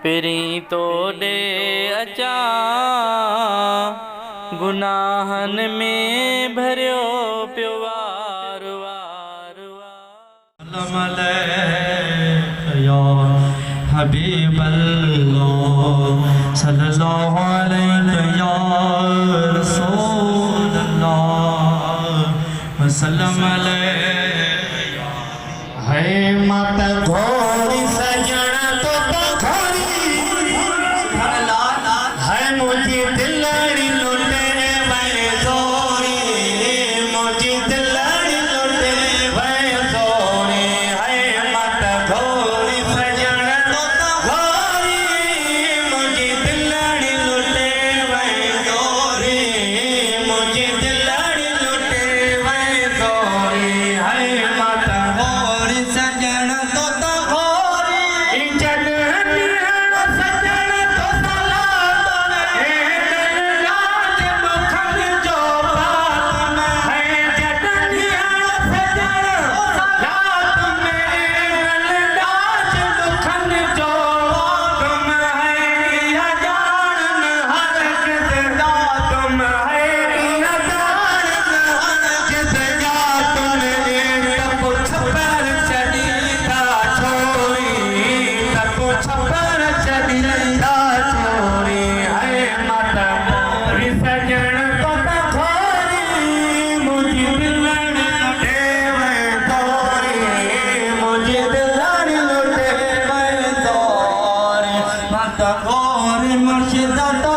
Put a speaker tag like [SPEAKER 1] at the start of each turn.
[SPEAKER 1] पिरी तो दे अचा गुनाहन में भरियो पियो वार वार वार।
[SPEAKER 2] या हबीब अल्लाह सल्लल्लाहु अलैहि या रसूल अल्लाह वसल्लम अलैहि। है मत घोड़ी सजन तो घोड़ी है मुझे दिलड़ी लुटे मैं जोड़ी मुझे दिलड़ी लुटे मैं जोड़ी। है मत घोड़ी सजन तो घोड़ी मुझे दिलड़ी लुटे मैं जोड़ी मुझे दिलड़ी लुटे मैं जोड़ी। है मत घोड़ी सजन तो घोड़ी जन सजन तो सलाम है दिल राज मुखन जो बात में है जन सजन रात में दिल राज मुखन जो बात में है या जान हर किस जात में है या जान हर किस जात में तब छपर चली था छोरी तब छपर चली था छोरी। है मत मोरी सजन तो घोरी मुझे दिलड़ी लुटे मैं तोरी मुझे दिलड़ी लुटे मैं तोरी। मत घोरी मुर्शिदा तो